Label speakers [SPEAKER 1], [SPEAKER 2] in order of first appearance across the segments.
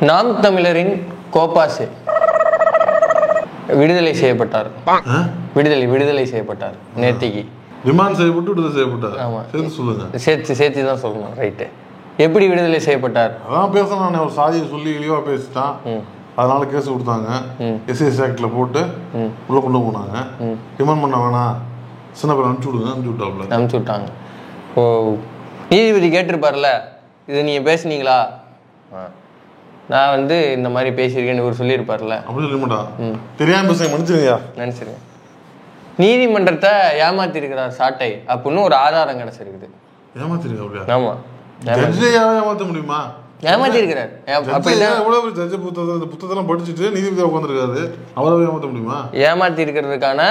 [SPEAKER 1] நாம் தமிழரின் கோப்பாசு விடுதலை செய்யப்பட்டார். விடுதலை செய்யப்பட்டார் நேத்திக்கு.
[SPEAKER 2] ரிமாண்ட் செய்யப்பட்டு விடுதலை செய்யப்பட்டார்.
[SPEAKER 1] ஆமா,
[SPEAKER 2] சேர்த்து சொல்லுங்க.
[SPEAKER 1] சேர்த்து தான் சொல்லணும். ரைட்டு. எப்படி விடுதலை செய்யப்பட்டார்?
[SPEAKER 2] அதான் பேசணும். ஒரு சாதியை சொல்லி இழிவா பேசிட்டான், அதனால கேஸ் கொடுத்தாங்க. எஸ்எஸ் ஆக்ட்ல போட்டு உள்ள கொண்டு போனாங்க. ரிமாண்ட் பண்ண வேணாம், சின்ன பேர் அனுப்பிச்சு
[SPEAKER 1] விட்டாங்க. ஓ, நீதிபதி கேட்டிருப்பார்ல, இது நீங்க பேசுனீங்களா, நான் இந்த மாதிரி பேசியிருக்கேன்னு இவர் சொல்லியிருப்பார்ல.
[SPEAKER 2] அப்படி சொல்ல மாட்டான். தெரியாம பேச நினைச்சிருங்க.
[SPEAKER 1] நீதிமன்றத்தை ஏமாத்தி இருக்கிறார் சாட்டை அப்படின்னு ஒரு ஆதாரம் கிடைச்சிருக்குது.
[SPEAKER 2] ஏமாத்திருக்கா?
[SPEAKER 1] ஆமா,
[SPEAKER 2] ஏமாத்த முடியுமா?
[SPEAKER 1] ஏமாத்தி இருக்கிறார்.
[SPEAKER 2] புத்தகத்தெல்லாம் படிச்சுட்டு நீதிபதியா உட்காந்துருக்காரு, அவரை ஏமாத்த முடியுமா?
[SPEAKER 1] ஏமாத்தி இருக்கிறதுக்கான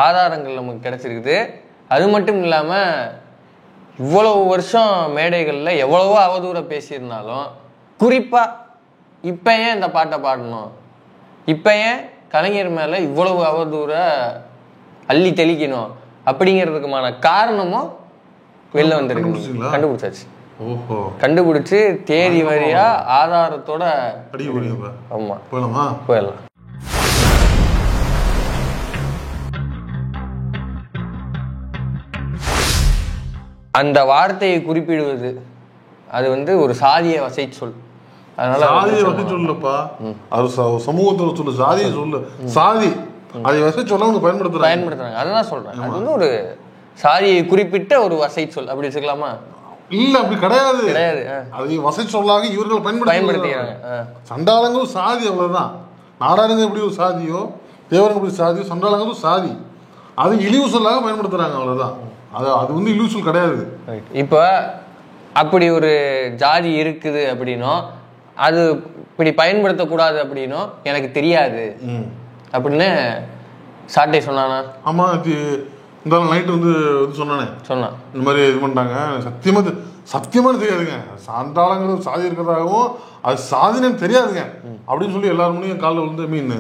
[SPEAKER 1] ஆதாரங்கள் நமக்கு கிடைச்சிருக்குது. அது மட்டும் இல்லாம இவ்வளவு வருஷம் மேடைகள்ல எவ்வளவோ அவதூற பேசியிருந்தாலும், குறிப்பா இப்ப ஏன் இந்த பாட்டை பாடணும், இப்ப ஏன் கலைஞர் மேல இவ்வளவு அவதூற அள்ளி தெளிக்கணும் அப்படிங்கிறதுக்குமான காரணமும் வெளில வந்திருக்கு. கண்டுபிடிச்சாச்சு. கண்டுபிடிச்சு தேதி வரையா ஆதாரத்தோட. ஆமா, போயிடலாம். அந்த வார்த்தையை குறிப்பிடுவது அது ஒரு சாதிய வசை சொல். அதனால
[SPEAKER 2] சாதிய வசை சொல்லப்பா, அது சமூகத்துல சொல்லு, சாதியை சொல்லு. சாதி அதை வசை சொல்ல பயன்படுத்துறாங்க.
[SPEAKER 1] அதான் சொல்றேன். அது ஒரு சாதியை குறிப்பிட்ட ஒரு வசை சொல். அப்படி வச்சுக்கலாமா?
[SPEAKER 2] இல்ல, அப்படி கிடையாது. அது வசை சொல்லாக இவர்கள் பயன்படுத்திக்கிறாங்க. சண்டாளங்களும் சாதி, அவ்வளவுதான். நாடாருங்க எப்படி ஒரு சாதியோ, தேவரங்க எப்படி சாதியோ, சண்டாளங்களும் சாதி. அது இழிவு சொல்லாக பயன்படுத்துறாங்க, அவ்வளவுதான். அது இழிவு சொல் கிடையாது.
[SPEAKER 1] இப்போ அப்படி ஒரு ஜாதி இருக்குது அப்படின்னும், அது இப்படி பயன்படுத்தக்கூடாது அப்படின்னும் எனக்கு தெரியாது அப்படின்னு சாட்டை சொன்னானா?
[SPEAKER 2] ஆமா, இந்த நைட்டு சொன்னானே, இந்த மாதிரி இது பண்ணிட்டாங்க. சத்தியமா தெரியாதுங்க. சாந்தாளங்களும் சாதி இருக்கிறதாகவும் அது சாதினு தெரியாதுங்க அப்படின்னு சொல்லி எல்லாரும் காலில்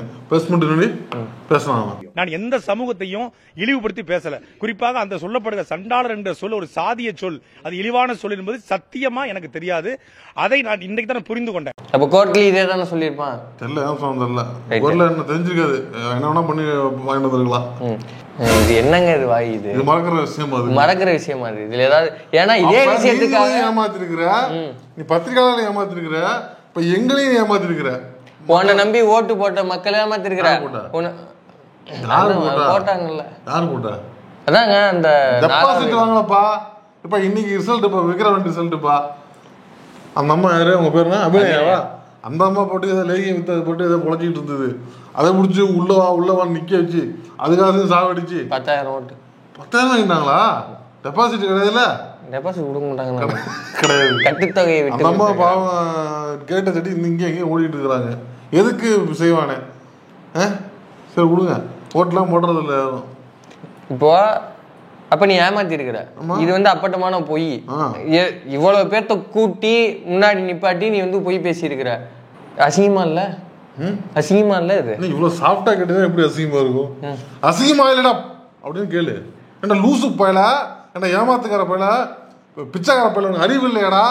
[SPEAKER 2] பேசினாங்க.
[SPEAKER 3] நான் எந்த சமூகத்தையும் இழிவுபடுத்தி பேசல. குறிப்பாக அந்த சொல்லப்படுகிற சண்டாளர் என்ற சொல் ஒரு சாதிய சொல், அது இழிவான சொல் என்பது சத்தியமா எனக்கு தெரியாது. அதை நான் இன்னைக்கு தான் புரிந்து கொண்டேன்.
[SPEAKER 1] அப்ப கோர்ட்ல இதே தானே சொல்லியிருப்பான்.
[SPEAKER 2] தெரியல, கோர்ட்ல என்ன தெரிஞ்சிருக்காது, என்ன வேணா பண்ணி வாங்கிட்டு வந்துருக்கலாம்.
[SPEAKER 1] இது என்னங்க இது வாய், இது மறக்கிற விஷயமா இது. இதுல ஏதாவது ஏன்னா இதே விஷயத்துக்காக
[SPEAKER 2] ஏமாத்திருக்கிற நீ, பத்திரிகையாளர் ஏமாத்திருக்கிற, இப்ப எங்களையும் ஏமாத்திருக்கிற,
[SPEAKER 1] உன்னை நம்பி ஓட்டு போட்ட மக்களை ஏமாத்திருக்கிற. போட்டாங்கல்ல, யாரு போட்டா? அதாங்க அந்த
[SPEAKER 2] டெபாசிட் வாங்கலப்பா. இப்ப இன்னைக்கு ரிசல்ட், இப்ப விக்ரவன் ரிசல்ட்ப்பா. அந்த அம்மா யாரு, அவங்க பேருனா அபிநயாவா? அந்த அம்மா போட்டு ஏதோ லேகிய வித்து போட்டு ஏதோ பொழைச்சிட்டு இருந்தது. அதை முடிச்சு உள்ளவான்னு நிக்க வச்சு அதுக்காக சாவடிச்சு
[SPEAKER 1] 10,000 ஓட்டு.
[SPEAKER 2] 10,000 வாங்கிட்டாங்களா? டெபாசிட் கிடையாதுல்ல?
[SPEAKER 1] டெபாசிட் கொடுக்க மாட்டாங்க,
[SPEAKER 2] கிடையாது.
[SPEAKER 1] கட்டுத்தொகையை விட்டு
[SPEAKER 2] அந்த அம்மா பாவம் கேட்ட சட்டி இங்க எங்கேயும் ஓடிட்டு இருக்கிறாங்க. எதுக்கு செய்வானே? சரி விடுங்க, ஓட்டுலாம் போடுறது இல்லை யாரும்.
[SPEAKER 1] இப்போ அப்ப நீ ஏமாத்தி இருக்கிற. இது அப்பட்டமான பொய். இவ்வளவு பேர்த்த கூட்டி முன்னாடி நிப்பாட்டி நீ பொய் பேசி இருக்கிற. அசிங்கமா இல்ல? அசிங்கமா இல்ல? இது
[SPEAKER 2] இவ்வளவு சாஃப்டா கேட்டா எப்படி அசிங்கமா இருக்கும்? அசிங்கமா இல்லடா அப்படின்னு கேளு. என்ன லூசு பயல, என்ன ஏமாத்துக்கார பயல, பிச்சைக்கார பயல, அறிவு இல்லையாடா?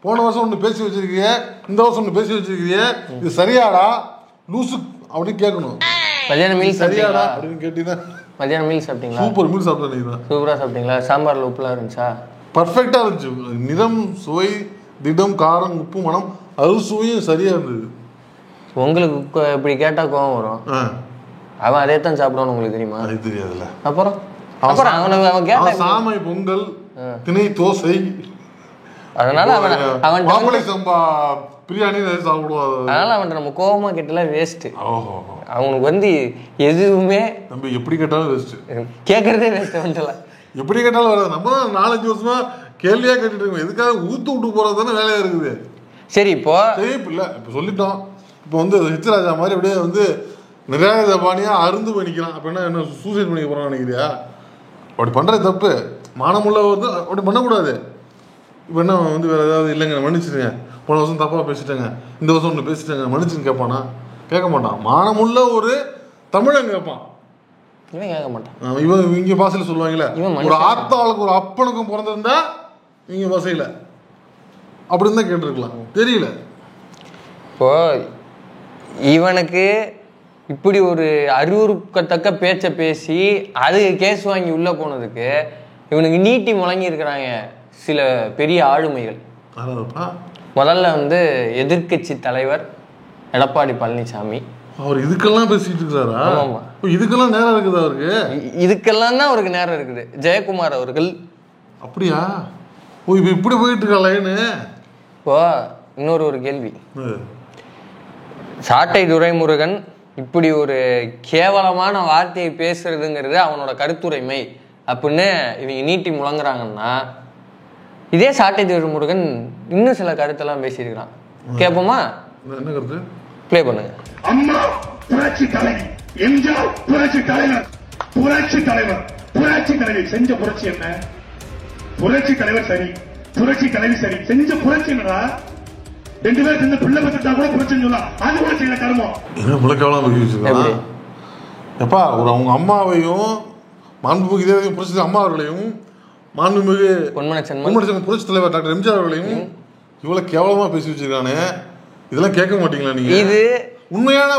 [SPEAKER 2] போன வருஷம் ஒன்று பேசி வச்சிருக்கிய, இந்த வருஷம் ஒன்று பேசி வச்சிருக்கிய, இது சரியாடா லூசு அப்படின்னு கேட்கணும்.
[SPEAKER 1] மதியானம் மீல்
[SPEAKER 2] சரியாடா அப்படின்னு கேட்டீங்கன்னா,
[SPEAKER 1] மதியானம் மீல் சாப்பிட்டீங்களா?
[SPEAKER 2] சூப்பர் மீல் சாப்பிட்டேன்.
[SPEAKER 1] சூப்பரா சாப்பிட்டீங்களா? சாம்பார்ல உப்புலாம் இருந்துச்சா?
[SPEAKER 2] பர்ஃபெக்டா இருந்துச்சு. நிறம், சுவை, திடம், காரம், உப்பு, மனம், அறுசுவையும் சரியா இருந்தது.
[SPEAKER 1] உங்களுக்கு இப்படி கேட்டா கோவம் வரும். அவன் அதே தான் சாப்பிடுவான்னு உங்களுக்கு தெரியுமா?
[SPEAKER 2] அது தெரியாதுல்ல.
[SPEAKER 1] அப்புறம்
[SPEAKER 2] அவன் கேட்ட சாமை, பொங்கல், திணை, தோசை,
[SPEAKER 1] அதனால அவன்
[SPEAKER 2] மாப்பிளை சம்பா பிரியாணி சாப்பிடுவான்.
[SPEAKER 1] அதனால அவன் நம்ம கோவமா கேட்டல வேஸ்ட். அவனுக்கு எதுவுமே
[SPEAKER 2] நம்ம எப்படி கேட்டாலும் வேஸ்ட்,
[SPEAKER 1] கேட்கறதே வேஸ்ட். வந்துல
[SPEAKER 2] எப்படி கேட்டாலும் வராது. நம்ம 4-5 வருஷமா கேள்வியா கேட்டுட்டு இருக்கோம். எதுக்காக ஊத்து விட்டு போறது தானே வேலையா இருக்குது.
[SPEAKER 1] சரி, இப்போ
[SPEAKER 2] இல்ல இப்ப சொல்லிட்டோம். இப்போ ஹெச்ராஜா மாதிரி அப்படியே நிறைய பாணியா அருந்து பண்ணிக்கலாம். அப்ப என்ன சூசைட் பண்ணிக்க போறான்னு நினைக்கிறியா? அப்படி பண்றது தப்பு. மானமுள்ள அப்படி பண்ணக்கூடாது. இப்போ என்ன வேற ஏதாவது இல்லைங்க மன்னிச்சிருங்க, போன வருஷம் தப்பா பேசிட்டேங்க, இந்த வருஷம் ஒன்று பேசிட்டேங்க மன்னிச்சுன்னு கேட்பானா? கேட்க மாட்டான். மானமுள்ள ஒரு தமிழன் கேட்பான்.
[SPEAKER 1] இவன் கேட்க மாட்டான்.
[SPEAKER 2] இவன் இங்க பாசையில சொல்லுவாங்களே, ஒரு ஆத்தாளுக்கு ஒரு அப்பனுக்கும் பிறந்திருந்தா இங்க பாசையில அப்படின்னு தான் கேட்டிருக்கலாம். தெரியல.
[SPEAKER 1] இப்போ இவனுக்கு இப்படி ஒரு அறிவுறுக்கத்தக்க பேச்சை பேசி அது கேஸ் வாங்கி உள்ள போனதுக்கு இவனுக்கு நீட்டி முழங்கி இருக்கிறாங்க சில பெரிய ஆளுமைகள். முதல்ல வந்து எதிர்கட்சி தலைவர் எடப்பாடி பழனிசாமி.
[SPEAKER 2] அவர் இதுக்கெல்லாம் பேசிட்டு இருக்கிறாரா? ஆமா, இதுக்கெல்லாம் நேரம் இருக்குது அவருக்கு.
[SPEAKER 1] இதுக்கெல்லாம் தான் அவருக்கு நேரம் இருக்குது. ஜெயக்குமார் அவர்கள்.
[SPEAKER 2] அப்படியா? இப்படி போயிட்டு இருக்கா லைனு.
[SPEAKER 1] இப்போ இன்னொரு கேள்வி, சாட்டை துரைமுருகன் இப்படி ஒரு கேவலமான வார்த்தையை பேசுறதுங்கிறது அவனோட கருத்துரிமை அப்படின்னு இவங்க நீட்டி முழங்குறாங்கன்னா, இதே சாட்டை துரைமுருகன் இன்னும் சில கருத்தெல்லாம் பேசியிருக்கிறான். கேட்போமா?
[SPEAKER 2] என்ன கருத்து?
[SPEAKER 1] பிளே பண்ணுங்க.
[SPEAKER 4] அம்மா புரட்சி தலைவி, எம்ஜிஆர் புரட்சி தலைவர், புரட்சி தலைவர், புரட்சி தலைவி செஞ்ச புரட்சி என்ன? புரட்சி தலைவர் சரி, புரட்சி தலைவி சரி, செஞ்ச புரட்சி என்னடா? 2 பேர் சேர்ந்து பிள்ளை பத்தா கூட புரட்சின்னு சொல்லலாம். அது கூட செய்யல கர்மம்.
[SPEAKER 2] என்ன முளைக்காவலாம் பற்றி வச்சுருக்காங்க எப்பா? ஒரு அவங்க அம்மாவையும் மாண்புமிகு இதே புரட்சி அம்மா அவர்களையும் மாண்புமிகு புரட்சி தலைவர் டாக்டர் எம்ஜிஆர் அவர்களையும் இவ்வளவு கேவலமா பேசி வச்சிருக்கானே, இதெல்லாம் கேட்க மாட்டீங்களா நீங்க? இது உண்மையான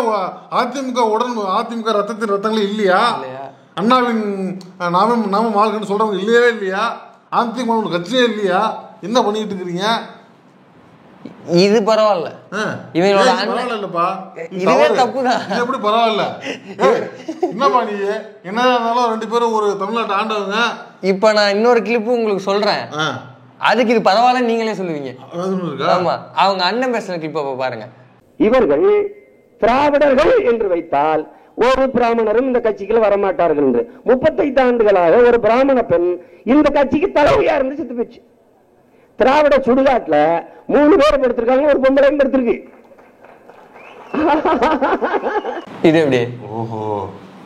[SPEAKER 2] அதிமுக ரத்தத்தின் ரத்தங்களே இல்லையா? அண்ணாவின் நாம மால்கன்னு சொல்றவங்க இல்லையா? அதிமுக கட்சியே இல்லையா? என்ன பண்ணிட்டு இருக்கிறீங்க?
[SPEAKER 1] இது பரவாயில்ல, இவங்களோட
[SPEAKER 2] இல்லப்பா,
[SPEAKER 1] இதுவே தப்புதான்.
[SPEAKER 2] இது எப்படி பரவாயில்ல? என்னப்பா நீ என்ன இருந்தாலும் 2 பேரும் ஒரு தமிழ்நாட்டை ஆண்டவங்க.
[SPEAKER 1] இப்ப நான் இன்னொரு கிளிப்பு உங்களுக்கு சொல்றேன், அதுக்கு இது பரவாயில்ல நீங்களே சொல்லுவீங்க. ஆமா, அவங்க அண்ணன் பேசுற கிளிப்ப பாருங்க.
[SPEAKER 5] இவர்கள் திராவிடர்கள் என்று வைத்தால் ஒரு பிராமணரும் இந்த கட்சிக்குள்ள வரமாட்டார்கள் என்று 35 ஆண்டுகளாக ஒரு பிராமண பெண் இந்த கட்சிக்கு தலைவியா இருந்து செத்து போச்சு. திராவிட சுடுகாட்டுல 3 பேர் படுத்திருக்காங்க, ஒரு பொம்பளையும் படுத்திருக்கு.
[SPEAKER 1] இது எப்படி?
[SPEAKER 2] ஓஹோ,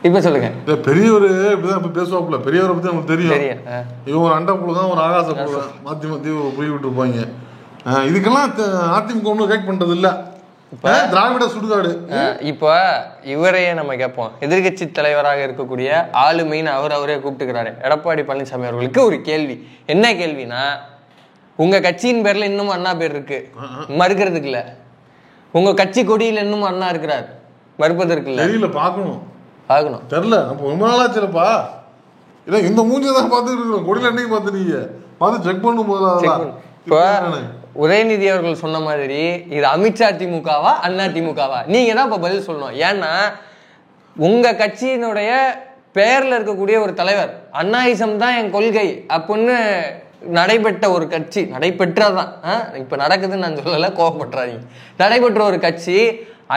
[SPEAKER 1] இப்ப சொல்லுங்க.
[SPEAKER 2] பெரியவர் இப்படிதான் பேசுவாப்புல, பெரியவரை பத்தி நமக்கு தெரியும். இவன் ஒரு அண்ட புழுதான், ஒரு ஆகாச புழுதான், மாத்தி புரிய விட்டு இருப்பாங்க. இதுக்கெல்லாம் அதிமுக ஒன்றும் ரியாக்ட் பண்றது இல்ல. திராவிட சுடுகாடு.
[SPEAKER 1] இப்ப இவரையே நம்ம கேட்போம். எதிர்கட்சி தலைவராக இருக்கக்கூடிய ஆளுமைன்னு அவரே கூப்பிட்டுக்கிறாரு எடப்பாடி பழனிசாமி அவர்களுக்கு ஒரு கேள்வி. என்ன கேள்வினா, உங்க கட்சியின் பேர்ல இன்னும் அண்ணா பேர் இருக்கு, மறுக்கிறதுக்கு இல்ல. உங்க கட்சி கொடியில இன்னும் அண்ணா இருக்கிறார், மறுப்பதற்கு இல்ல.
[SPEAKER 2] தெரியல, பார்க்கணும்
[SPEAKER 1] தெரியல.
[SPEAKER 2] நம்ம ரொம்ப நாளாச்சுலப்பா, இல்ல இந்த மூஞ்சியதான் பார்த்துட்டு இருக்கோம். கொடியில என்னைக்கு பார்த்துட்டீங்க? பார்த்து செக் பண்ணும் போது
[SPEAKER 1] இப்ப உதயநிதி அவர்கள் சொன்ன மாதிரி இது அமித்ஷா திமுகவா அண்ணா திமுகவா நீங்க தான் இப்ப பதில் சொல்லணும். ஏன்னா உங்க கட்சியினுடைய பெயர்ல இருக்கக்கூடிய ஒரு தலைவர் அண்ணாயிசம் தான் என் கொள்கை அப்படின்னு நடைபெற்ற ஒரு கட்சி, நடைபெற்றதான், இப்ப நடக்குதுன்னு நான் சொல்லல, கோவப்பட்டுறாதீங்க. நடைபெற்ற ஒரு கட்சி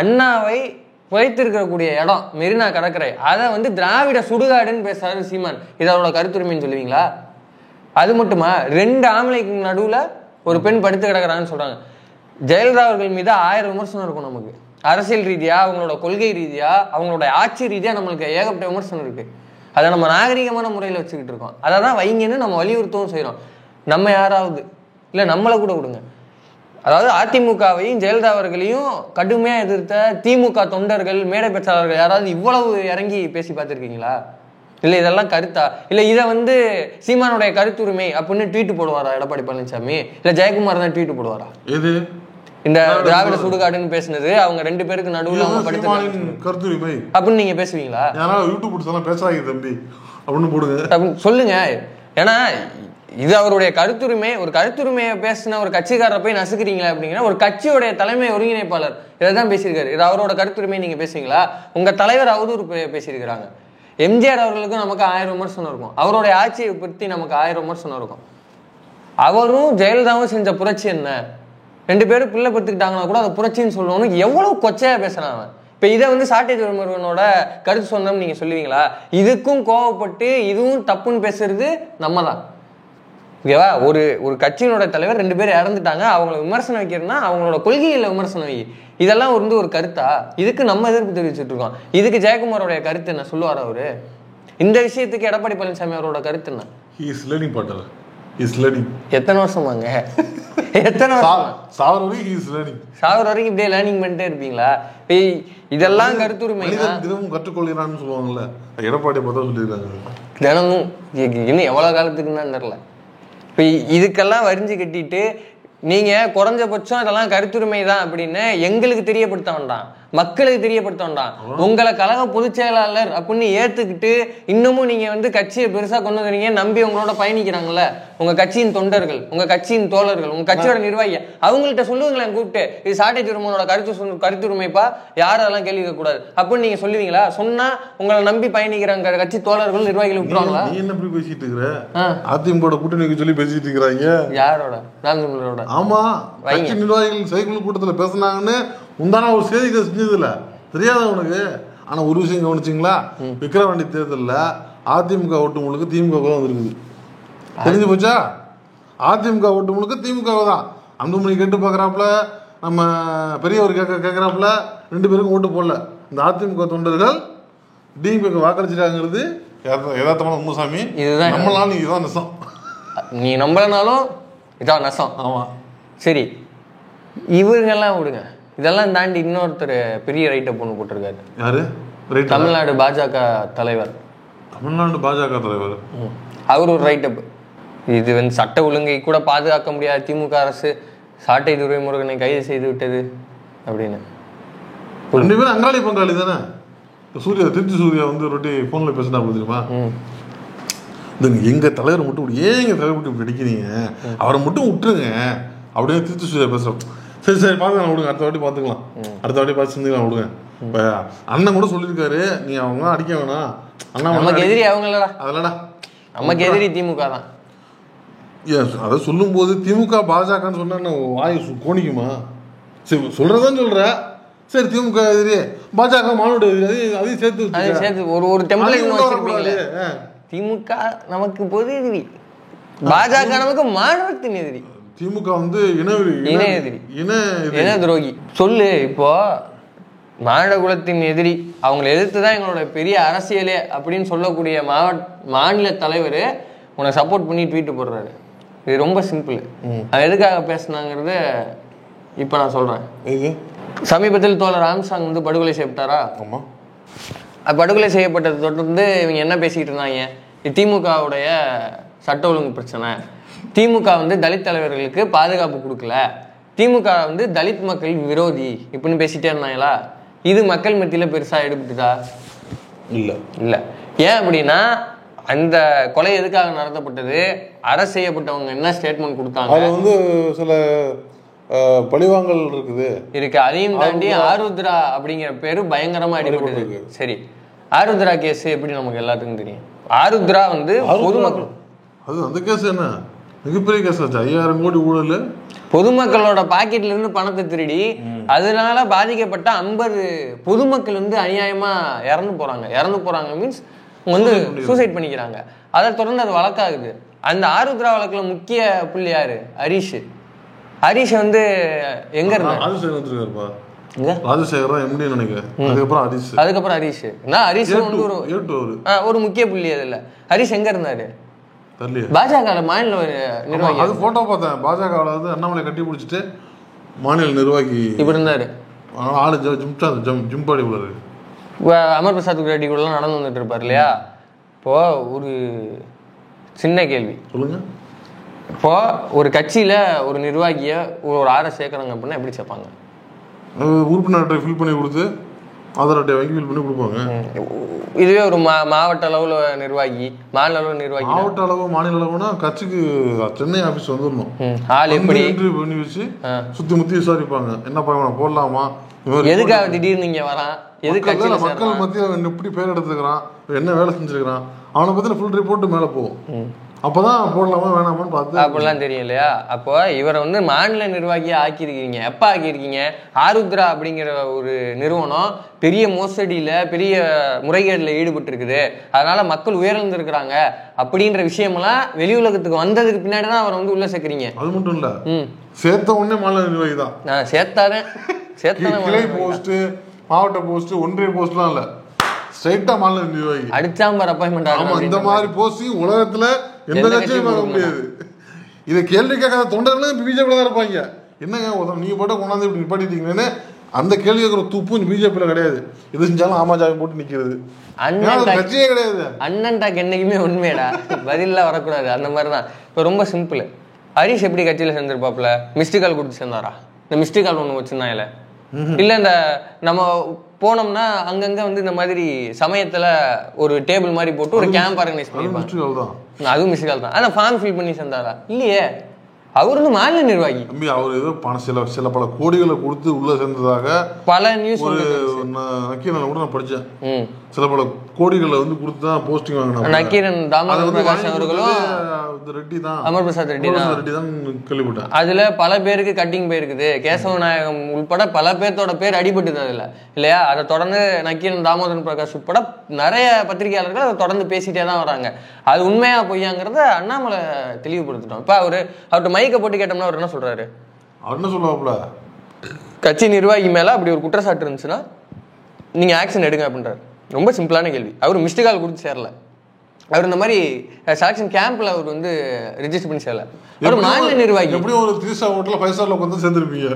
[SPEAKER 1] அண்ணாவை புதைத்திருக்கக்கூடிய இடம் மெரினா கடற்கரை, அதை வந்து திராவிட சுடுகாடுன்னு பேசுறாரு சீமான். இது அவரோட கருத்துரிமைன்னு சொல்லுவீங்களா? அது மட்டுமா, 2 ஆம்பளைக்கு நடுவுல ஒரு பெண் படுத்து கிடக்குறான்னு சொல்றாங்க. ஜெயலலிதா அவர்கள் மீது 1000 விமர்சனம் இருக்கும் நமக்கு. அரசியல் ரீதியா, அவங்களோட கொள்கை ரீதியா, அவங்களோட ஆட்சி ரீதியா நம்மளுக்கு ஏகப்பட்ட விமர்சனம் இருக்கு. அதை நம்ம நாகரிகமான முறையில் வச்சுக்கிட்டு இருக்கோம். அதை தான் வைங்கன்னு நம்ம வலியுறுத்தவும் செய்யறோம். நம்ம யாராவது இல்லை, நம்மளை கூட விடுங்க. அதாவது அதிமுகவையும் ஜெயலலிதா அவர்களையும் கடுமையாக எதிர்த்த திமுக தொண்டர்கள், மேடை பேச்சாளர்கள் யாராவது இவ்வளவு இறங்கி பேசி பார்த்துருக்கீங்களா? இல்லை இதெல்லாம் கருத்தா? இல்லை இதை வந்து சீமானுடைய கருத்துரிமை அப்படின்னு ட்வீட் போடுவாரா எடப்பாடி பழனிசாமி? இல்லை ஜெயக்குமார் தான் ட்வீட் போடுவாரா?
[SPEAKER 2] எது
[SPEAKER 1] இந்த திராவிட சுடுகாடுன்னு பேசினது அவங்க 2 பேருக்கு நடுவில் அவங்க படித்த
[SPEAKER 2] கருத்துரிமை
[SPEAKER 1] அப்படின்னு நீங்க பேசுவீங்களா?
[SPEAKER 2] யூடியூப் பேசாதீங்க தம்பி அப்படின்னு போடுங்க
[SPEAKER 1] அப்படின்னு சொல்லுங்க. ஏன்னா இது அவருடைய கருத்துரிமை. ஒரு கருத்துரிமையை பேசின ஒரு கட்சிக்காரரை போய் நசுக்கிறீங்களா அப்படிங்கிற ஒரு கட்சியோடைய தலைமை ஒருங்கிணைப்பாளர் இதை தான் பேசியிருக்காரு. இது அவரோட கருத்துரிமை நீங்க பேசுவீங்களா? உங்க தலைவர் அவதூறு பேசியிருக்கிறாங்க. எம்ஜிஆர் அவர்களுக்கும் நமக்கு 1000 விமர்சனம் இருக்கும். அவருடைய ஆட்சியை பற்றி நமக்கு 1000 விமர்சனம் இருக்கும். அவரும் ஜெயலலிதாவும் செஞ்ச புரட்சி என்ன? 2 பேரும் பிள்ளை பத்துக்கிட்டாங்கன்னா கூட அதை புரட்சின்னு சொல்லணும்னு எவ்வளவு கொச்சையா பேசுறாங்க. இப்ப இதை வந்து சாட்டை துரைமுருகனோட கருத்து சொந்தம் நீங்க சொல்லுவீங்களா? இதுக்கும் கோவப்பட்டு இதுவும் தப்புன்னு பேசுறது நம்ம தான். ஓகேவா? ஒரு கட்சியினோட தலைவர் 2 பேர் இறந்துட்டாங்க, அவங்களை விமர்சனம் வைக்கிறதுனா அவங்களோட கொள்கையில விமர்சனம் வை. இதெல்லாம் வந்து ஒரு கருத்தா? இதுக்கு நம்ம எதிர்ப்பு தெரிவிச்சுட்டு இருக்கோம். இதுக்கு ஜெயக்குமாரோட கருத்து என்ன சொல்லுவார் அவரு? இந்த விஷயத்துக்கு எடப்பாடி பழனிசாமி அவரோட கருத்து என்ன? எத்தனை வருஷமாங்க? எத்தனை வருஷம்? சாவர வரைக்கும் இப்படியே லேர்னிங் பண்ணிட்டே இருப்பீங்களா? இதெல்லாம் கருத்துரிமை
[SPEAKER 2] தினமும் கற்றுக்கொள்கிறான்னு சொல்லுவாங்கல்ல, எடப்பாடி பார்த்தா சொல்லியிருக்காங்க.
[SPEAKER 1] தினமும் இன்னும் எவ்வளவு காலத்துக்குன்னு தெரியல. இப்போ இதுக்கெல்லாம் வரிஞ்சு கட்டிட்டு நீங்க குறைஞ்சபட்சம் இதெல்லாம் கருத்துரிமை தான் அப்படின்னு எங்களுக்கு தெரியப்படுத்த வேண்டாம், மக்களுக்கு தெரியப்படுத்த வேண்டாம். உங்களை கழக பொதுச் செயலாளர் அப்படின்னு ஏத்துக்கிட்டு இன்னமும் நீங்க வந்து கட்சியை பெருசா கொண்டு வந்துறீங்க, நம்பி உங்களோட பயணிக்கிறாங்கல்ல உங்க கட்சியின் தொண்டர்கள், உங்க கட்சியின் தோழர்கள், உங்க கட்சியோட நிர்வாகி, அவங்கள்ட்ட சொல்லுவீங்களேன் கூப்பிட்டு, இது சாட்டை திருமணோட கருத்துரிமைப்பா, யாரெல்லாம் கேள்வி கேட்க கூடாது அப்படின்னு நீங்க சொல்லுவீங்களா? சொன்னா உங்களை நம்பி பயணிக்கிறாங்க கட்சி தோழர்கள், நிர்வாகிகள் விட்டுருவாங்களா?
[SPEAKER 2] நீ என்ன இப்படி பேசிட்டு இருக்கிற? அதிமுக கூட்டணிக்கு சொல்லி பேசிட்டு இருக்கிறாங்க.
[SPEAKER 1] யாரோட? நாம் தமிழரோட.
[SPEAKER 2] ஆமா, கட்சி நிர்வாகிகள் சைக்கிள் கூட்டத்துல பேசினாங்கன்னு முந்தான ஒரு செய்தி செஞ்சதுல தெரியாத உனக்கு. ஆனா ஒரு விஷயம் கவனிச்சிங்களா, விக்கிரவாண்டி தேர்தலில் அதிமுக ஓட்டு முழுக்க திமுக தான் வந்திருக்குது. தெரிஞ்சு போச்சா? அதிமுக ஓட்டு முழுக்க திமுக தான். அன்புமணி கேட்டு பார்க்குறாப்புல, நம்ம பெரியவர் கேட்குறாப்புல, 2 பேருக்கும் ஓட்டு போடல. இந்த அதிமுக தொண்டர்கள் டிமுக வாக்களிச்சிட்டாங்கிறது யதார்த்தமான உண்மைசாமி. இதுதான் நம்மளாலும் இதுதான் நெசம்.
[SPEAKER 1] நீ நம்பலனாலும் இதான் நெசம்.
[SPEAKER 2] ஆமா
[SPEAKER 1] சரி, இவங்கெல்லாம் விடுங்க. இதெல்லாம் தாண்டி இன்னொருத்தர் பெரிய ரைட்டப் ஒன்று போட்டிருக்காரு.
[SPEAKER 2] யாரு?
[SPEAKER 1] தமிழ்நாடு பாஜக தலைவர்.
[SPEAKER 2] தமிழ்நாடு பாஜக தலைவர்
[SPEAKER 1] அவர் ஒரு ரைட்டப். இது வந்து சட்ட ஒழுங்கை கூட பாதுகாக்க முடியாத திமுக அரசு சாட்டை துரைமுருகனை கைது செய்து விட்டது அப்படின்னு.
[SPEAKER 2] 2 பேரும் அங்காளி பங்காளி தானே. சூர்யா, திருச்சி சூர்யா வந்து ரொட்டி போன்ல பேசினா தெரியுமா, எங்க தலைவர் மட்டும் ஏன் எங்க தலைவர் மட்டும் இப்படி அடிக்கிறீங்க, அவரை மட்டும் விட்டுருங்க அப்படின்னு திருச்சி சூர்யா பேசுறோம். சரி சரி பார்த்துக்கலாம் விடுங்க, அடுத்த வாட்டி பார்த்துக்கலாம், அடுத்த வாட்டி பார்த்து செஞ்சுக்கலாம் விடுங்க. இப்போ அண்ணன் கூட சொல்லியிருக்காரு, நீ அவங்க அடிக்க வேணாம், அண்ணா
[SPEAKER 1] நமக்கு எதிரி அவங்களடா,
[SPEAKER 2] அதலடா
[SPEAKER 1] நமக்கு எதிரி திமுக தான்.
[SPEAKER 2] அதை சொல்லும் போது திமுக பாஜகன்னு சொன்னா வாய் கோணிக்குமா? சரி சொல்றதான் சொல்ற. சரி திமுக எதிரி, பாஜக மாநாடு எதிரி, அதையும் சேர்த்து
[SPEAKER 1] ஒரு டெம்ப்ளேட். திமுக நமக்கு பொது எதிரி, பாஜக நமக்கு மாநிலத்தின் எதிரி,
[SPEAKER 2] திமுக வந்து இன
[SPEAKER 1] துரோகி. சொல்லு, இப்போ மாநில குலத்தின் எதிரி, அவங்களை எதிர்த்துதான் எங்களோட பெரிய அரசியலே அப்படின்னு சொல்லக்கூடிய மாநில தலைவர் உனக்கு சப்போர்ட் பண்ணி ட்வீட் போடுறாரு. இது ரொம்ப சிம்பிள். அது எதுக்காக பேசினாங்கிறத இப்ப நான் சொல்றேன். சமீபத்தில் தோழர் ஆம்சாங் வந்து படுகொலை செய்யப்பட்டாரா?
[SPEAKER 2] ஆமா.
[SPEAKER 1] படுகொலை செய்யப்பட்டதை தொடர்ந்து இவங்க என்ன பேசிக்கிட்டு இருந்தாங்க, திமுகவுடைய சட்ட ஒழுங்கு பிரச்சனை, திமுக வந்து தலித் தலைவர்களுக்கு பாதுகாப்பு கொடுக்கல, திமுக வந்து தலித் மக்கள் விரோதி இப்படின்னு பேசிட்டே இருந்தாங்களா? இது மக்கள் மத்தியில பெருசா எடுபட்டுதா? இல்ல. ஏன் அப்படின்னா, அந்த கொலை எதுக்காக நடத்தப்பட்டது, அரசு செய்யப்பட்டவங்க என்ன ஸ்டேட்மெண்ட் கொடுத்தாங்க,
[SPEAKER 2] அது வந்து சில பழிவாங்கல் இருக்கு.
[SPEAKER 1] அதையும் தாண்டி ஆருத்ரா அப்படிங்கிற பேரு பயங்கரமா அடிபட்டது. சரி, ஆருத்ரா கேஸ் எப்படி நமக்கு எல்லாத்துக்கும் தெரியும். ஆருத்ரா வந்து பொதுமக்கள்,
[SPEAKER 2] அது அந்த கேஸ் என்ன மிகப்பெரிய கேஸ் ஆச்சு. 5000 கோடி ஊழல்,
[SPEAKER 1] பொதுமக்களோட பாக்கெட்ல இருந்து பணத்தை திருடி அதனால பாதிக்கப்பட்ட 50 பொதுமக்கள் வந்து அநியாயமா இறந்து போறாங்க மீன்ஸ் வந்து சூசைட் பண்ணிக்கிறாங்க. அதை தொடர்ந்து அது வழக்காகுது. அந்த ஆருத்ரா வழக்குல முக்கிய புள்ளி யாரு? ஹரிஷ் வந்து எங்க இருந்தாரு? அதுக்கப்புறம் ஹரிஷ் ஒரு முக்கிய புள்ளி. அதுல ஹரிஷ் எங்க இருந்தாரு? பாஜக மாநில நிர்வாகி.
[SPEAKER 2] அது போட்டோ பார்த்தேன். பாஜக அண்ணாமலை கட்டி பிடிச்சிட்டு மாநில நிர்வாகி
[SPEAKER 1] இப்படி இருந்தாரு.
[SPEAKER 2] ஆளு ஜிம்பாடி உள்ளாரு.
[SPEAKER 1] அமர் பிரசாத் ரெட்டி கூட நடந்து வந்துட்டு இருப்பாரு இல்லையா? இப்போ ஒரு சின்ன கேள்வி
[SPEAKER 2] சொல்லுங்க.
[SPEAKER 1] இப்போ ஒரு கட்சியில ஒரு நிர்வாகிய ஒரு ஆளை சேர்க்கறாங்க அப்படின்னா எப்படி சேர்ப்பாங்க?
[SPEAKER 2] உறுப்பினர் அட்டை ஃபில் பண்ணி கொடுத்து ஆதார் அட்டை வாங்கி ஃபில் பண்ணி கொடுப்பாங்க.
[SPEAKER 1] இதுவே ஒரு மாவட்ட அளவுல நிர்வாகி, மாநில அளவு நிர்வாகி,
[SPEAKER 2] மாவட்ட அளவு மாநில அளவுனா கட்சிக்கு சென்னை ஆபீஸ் வந்துடணும்.
[SPEAKER 1] ஆள் எப்படி
[SPEAKER 2] இன்டர்வியூ பண்ணி வச்சு சுத்தி முத்தி விசாரிப்பாங்க. என்ன பண்ண போடலாமா,
[SPEAKER 1] எதுக்காக திடீர்னு இங்க வரான், எதுக்கு
[SPEAKER 2] மக்கள் மத்தியில் எப்படி பேர் எடுத்துக்கிறான், என்ன வேலை செஞ்சிருக்கிறான், அவனை பத்தின ஃபுல் ரிப்போர்ட் மேல போகும். அப்பதான் போடலாமா வேணாமான்னு பார்த்து அப்படிலாம்
[SPEAKER 1] தெரியும் இல்லையா? அப்போ இவரை வந்து மாநில நிர்வாகியா ஆக்கியிருக்கீங்க. எப்ப ஆக்கியிருக்கீங்க? ஆருத்ரா அப்படிங்கிற ஒரு நிறுவனம் பெரிய மோசடியில பெரிய முறைகேடுல ஈடுபட்டு இருக்குது, அதனால மக்கள் உயர்ந்திருக்கிறாங்க அப்படின்ற விஷயமெல்லாம் வெளி உலகத்துக்கு வந்ததுக்கு பின்னாடிதான் அவரை வந்து உள்ள சேர்க்கிறீங்க.
[SPEAKER 2] அது மட்டும் இல்ல, சேர்த்த உடனே மாநில நிர்வாகி தான்.
[SPEAKER 1] சேர்த்தாதான்
[SPEAKER 2] கிளை போஸ்ட், மாவட்ட போஸ்ட், ஒன்றிய போஸ்ட்லாம் இல்ல, ஸ்ட்ரைட்டா மாநில நிர்வாகி.
[SPEAKER 1] அடிச்சாம்பர் அப்பாயின்மெண்ட்.
[SPEAKER 2] ஆமா, இந்த மாதிரி போஸ்டிங் உலகத்துல எந்த கட்சியும் வாங்க முடியாது. இதை கேள்வி கேட்காத தொண்டர்களும் பிஜேபியில தான் இருப்பாங்க. என்னங்க நீங்க போட்ட கொண்டாந்து இப்படி நிப்பாட்டிட்டீங்கன்னு அந்த கேள்வி கேட்கிற துப்பு பிஜேபியில கிடையாது. எது செஞ்சாலும் ஆமாஜாவை போட்டு நிக்கிறது கட்சியே கிடையாது.
[SPEAKER 1] அண்ணன் டாக் என்னைக்குமே உண்மையடா, பதிலாம் வரக்கூடாது. அந்த மாதிரிதான். இப்போ ரொம்ப சிம்பிள். ஹரிஷ் எப்படி கட்சியில சேர்ந்திருப்பாப்ல? மிஸ்டு கால் கொடுத்து சேர்ந்தாரா? இந்த மிஸ்டு கால் ஒண்ணு வச்சிருந்தாங்கல்ல, இல்ல இந்த நம்ம போனோம்னா அங்கங்க வந்து இந்த மாதிரி சமயத்துல ஒரு டேபிள் மாதிரி போட்டு ஒரு கேம்ப் ஆர்கனைஸ் பண்ணிருப்பாங்க. அதுவும் மிஸ்டு கால் தான். ஆனா ஃபார்ம் ஃபில் பண்ணி சேர்ந்தாரா? இல்லையே. அவர் வந்து மாநில நிர்வாகி.
[SPEAKER 2] அவர் ஏதோ சில பல கோடிகளை கொடுத்து உள்ள சேர்ந்ததாக
[SPEAKER 1] பல நியூஸ்
[SPEAKER 2] நக்கீரன் கூட நான் படிச்சேன். சில பல கோடிகளை வந்து கொடுத்து தான் போஸ்டிங் வாங்கினாங்க.
[SPEAKER 1] நக்கீரன் தாமோதர் பிரகாஷ் அவர்களும்
[SPEAKER 2] ரெட்டி தான்,
[SPEAKER 1] அமர் பிரசாத் ரெட்டி
[SPEAKER 2] தான் கேள்விப்பட்டேன்.
[SPEAKER 1] அதுல பல பேருக்கு கட்டிங் போயிருக்குது. கேசவ நாயகம் உட்பட பல பேர்த்தோட பேர் அடிபட்டுது அதுல இல்லையா? அதை தொடர்ந்து நக்கீரன் தாமோதரன் பிரகாஷ் உட்பட நிறைய பத்திரிகையாளர்கள் அதை தொடர்ந்து பேசிட்டே தான் வராங்க. அது உண்மையா பொய்யாங்கிறத அண்ணாமலை தெளிவுபடுத்திட்டோம். இப்ப அவர்கிட்ட மைக்க போட்டு கேட்டோம்னா அவர் என்ன சொல்றாரு?
[SPEAKER 2] அவர் என்ன சொல்லுவாப்புல,
[SPEAKER 1] கட்சி நிர்வாகி மேல அப்படி ஒரு குற்றச்சாட்டு இருந்துச்சுன்னா நீங்க ஆக்ஷன் எடுங்க அப்படின்றாரு. ரொம்ப சிம்பிளான கேள்வி. அவர் மிஸ்டு கால் கொடுத்து சேரல. அவர் இந்த மாதிரி செலக்ஷன் கேம்ப்ல அவர் வந்து ரெஜிஸ்டர் பண்ணி சேரல. அவர் மாநில நிர்வாகி.
[SPEAKER 2] எப்படி ஒரு 3 ஸ்டார் ஹோட்டல்ல 5 ஸ்டார்ல வந்து சேர்ந்திருப்பீங்க?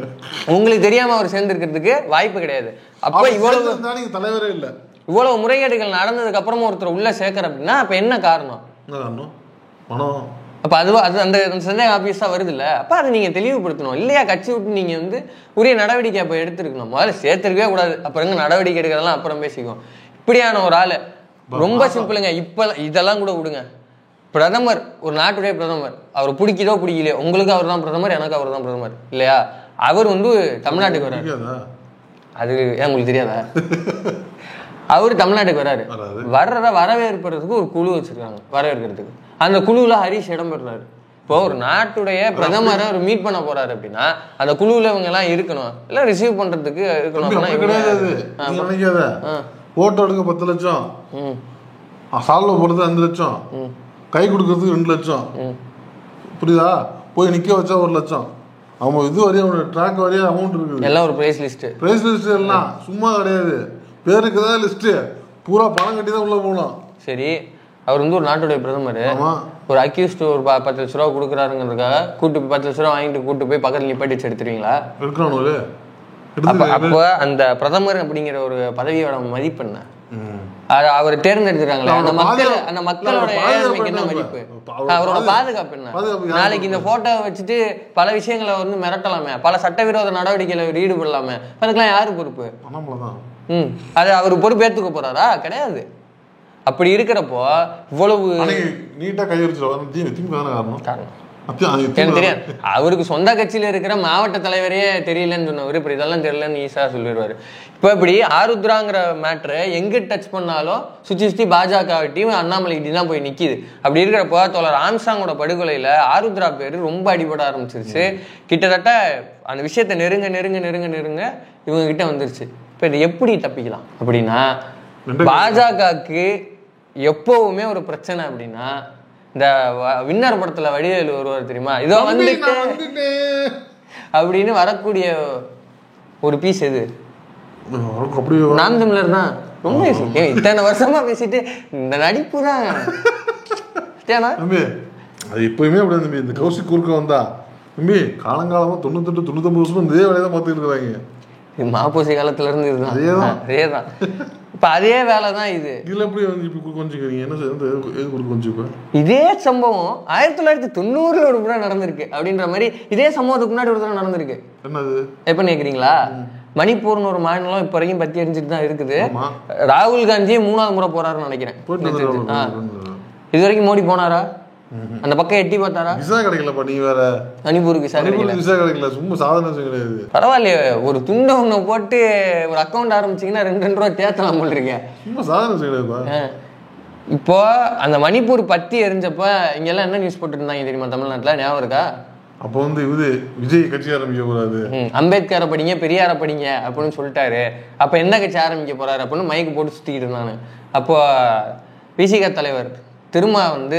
[SPEAKER 1] உங்களுக்கு தெரியாம அவர் சேர்ந்திருக்கிறதுக்கு வாய்ப்பு கிடையாது. அப்ப இவ்வளவு
[SPEAKER 2] தலைவரே இல்ல.
[SPEAKER 1] இவ்வளவு முறைகேடுகள் நடந்ததுக்கு அப்புறமா ஒருத்தர் உள்ள சேர்க்கிற அப்படின்னா அப்ப என்ன காரணம்?
[SPEAKER 2] பணம்.
[SPEAKER 1] அப்ப அது அந்த சந்தேகம் ஆபீஸா வருது இல்ல? அப்ப அதை நீங்க தெளிவுபடுத்தணும் இல்லையா? கட்சி விட்டு நீங்க வந்து உரிய நடவடிக்கை அப்ப எடுத்திருக்கணும். முதல்ல சேர்த்திருக்கவே கூடாது. அப்புறம் நடவடிக்கை எடுக்கிறதெல்லாம் அப்புறம் பேசிக்குவோம். இப்படியான ஒரு ஆளு ரொம்ப சிம்பிளுங்க. இப்ப இதெல்லாம் கூட விடுங்க. பிரதமர், ஒரு நாட்டுடைய பிரதமர், அவர் பிடிக்குதோ பிடிக்கலையோ, உங்களுக்கு அவர் தான் பிரதமர், எனக்கு அவர் தான் பிரதமர் இல்லையா? அவர் வந்து தமிழ்நாட்டுக்கு வர்றாரு. அது ஏன் உங்களுக்கு தெரியாதா? அவரு தமிழ்நாட்டுக்கு வர்றாரு. வரவேற்புறதுக்கு ஒரு குழு வச்சிருக்காங்க வரவேற்கிறதுக்கு. அந்த குழுவுல ஹரிஷ் இடம் பெறாரு. இப்போ ஒரு நாட்டுடைய பிரதமரை ஒரு மீட் பண்ண போறாரு அப்படின்னா அந்த குழுவுல இவங்க எல்லாம் இருக்கணும், இல்ல ரிசீவ் பண்றதுக்கு இருக்கணும்.
[SPEAKER 2] போட்டோ எடுக்க 10 லட்சம், சால்வ போடுறது 5 லட்சம், கை கொடுக்கறதுக்கு 2 லட்சம், புரியுதா? போய் நிக்க வச்சா 1 லட்சம். அவங்க இது வரையும் அவனோட ட்ராக் வரையும் அமௌண்ட் இருக்குது.
[SPEAKER 1] எல்லாம் ஒரு பிரைஸ் லிஸ்ட்
[SPEAKER 2] எல்லாம் சும்மா கிடையாது. பேருக்கு தான் லிஸ்ட், பூரா பணம் கட்டி தான் உள்ள போகலாம்.
[SPEAKER 1] சரி, அவர் வந்து ஒரு நாட்டுடைய பிரதமர், ஒரு அக்யூஸ்ட் ஒரு 10 லட்ச ரூபா கொடுக்குறாருங்கிறதுக்காக கூட்டு 10 லட்ச ரூபா வாங்கிட்டு கூட்டு போய் பக்கத்துல நிப்பாட்டி வச்சு எடுத்துருவீங்களா?
[SPEAKER 2] இருக்கிறானு.
[SPEAKER 1] அப்ப அந்த பிரதமர் அப்படிங்கிற ஒரு பதவியோட மதிப்பு என்ன? அவர் தேர்ந்தெடுக்கிறாங்களே அந்த மக்களோட என்ன மதிப்பு, அவரோட பாதுகாப்பு என்ன? நாளைக்கு இந்த போட்டோ வச்சுட்டு பல விஷயங்களை வந்து மிரட்டலாமே, பல சட்டவிரோத நடவடிக்கையில ஈடுபடலாமே, அதுக்கெல்லாம் யாரு பொறுப்பு? அது அவர் பொறுப்பேற்றுக்க போறாரா? கிடையாது. அப்படி இருக்கிறப்போ இவ்வளவு
[SPEAKER 2] நீட்டா கையெழுத்து
[SPEAKER 1] காரணம் எனக்கு தெரியாது. அவருக்கு சொந்த கட்சியில இருக்கிற மாவட்ட தலைவரே தெரியலன்னு சொன்னவர் இப்ப இதெல்லாம் தெரியலன்னு ஈஸியா சொல்லிடுவாரு. இப்ப இப்படி ஆருத்ராங்கிற மேட்ரு எங்க டச் பண்ணாலும் சுத்தி பாஜக டீம் அண்ணாமலை கிட்ட தான் போய் நிக்குது. அப்படி இருக்கிறப்போ தோழர் ஆம்ஸ்ட்ராங்கோட படுகொலையில ஆருத்ரா பேரு ரொம்ப அடிபட ஆரம்பிச்சிருச்சு. கிட்டத்தட்ட அந்த விஷயத்த நெருங்க இவங்க கிட்ட வந்துருச்சு. இப்ப இதை எப்படி தப்பிக்கலாம் அப்படின்னா, பாஜகவுக்கு எப்பவுமே ஒரு பிரச்சனை அப்படின்னா, இந்த வின்னர் படத்துல வடிவேலு ஒருவர் தெரியுமா, இதோ வந்துட்டு அப்படின்னு வரக்கூடிய ஒரு பீஸ் எது? நாம் தமிழர் தான். ரொம்ப இத்தனை வருஷமா பேசிட்டு இந்த நடிப்பு தான்.
[SPEAKER 2] அது எப்பயுமே அப்படி தம்பி. இந்த கௌசிக் குறுக்க வந்தா தம்பி காலங்காலமா 98-99 வருஷமா இதே வேலையை தான் பார்த்துட்டு இருக்காங்க.
[SPEAKER 1] மாப்போசி காலத்துல இருந்து இதுதான் அதேதான். இப்ப அதே வேலைதான் இது. இதே சம்பவம் 1990 ஒரு முறை நடந்திருக்கு அப்படின்ற மாதிரி இதே சம்பவத்துக்கு முன்னாடி ஒரு தடவை நடந்திருக்கு. எப்ப கேக்குறீங்களா? மணிப்பூர்னு ஒரு மாநிலம் இப்ப வரைக்கும் பத்தி எரிஞ்சிட்டு தான் இருக்குது. ராகுல் காந்தியே 3வது முறை போறாருன்னு நினைக்கிறேன். இது வரைக்கும் மோடி போனாரா? அந்த பக்கம் எட்டி பார்த்தாரா?
[SPEAKER 2] விசா கிடைக்கலப்பா. நீ வேற
[SPEAKER 1] மணிப்பூருக்கு
[SPEAKER 2] விசா கிடைக்கல. சும்மா சாதாரண கிடையாது.
[SPEAKER 1] பரவாயில்லையே, ஒரு துண்டை ஒண்ணு போட்டு ஒரு அக்கௌண்ட் ஆரம்பிச்சீங்கன்னா 2 ரூபா தேத்தலாம் போல் இருக்கேன்.
[SPEAKER 2] சும்மா சாதாரண கிடையாதுப்பா.
[SPEAKER 1] இப்போ அந்த மணிப்பூர் பத்தி எரிஞ்சப்ப இங்க எல்லாம் என்ன நியூஸ் போட்டு இருந்தாங்க தெரியுமா தமிழ்நாட்டுல? ஞாபகம் இருக்கா?
[SPEAKER 2] அப்போ வந்து விஜய் கட்சி ஆரம்பிக்க போறாரு,
[SPEAKER 1] அம்பேத்கரை படிங்க பெரியார படிங்க அப்படின்னு சொல்லிட்டாரு. அப்ப என்ன கட்சி ஆரம்பிக்க போறாரு அப்படின்னு மைக்கு போட்டு சுத்திக்கிட்டு இருந்தானு. அப்போ விசிக தலைவர் திரும்ப வந்து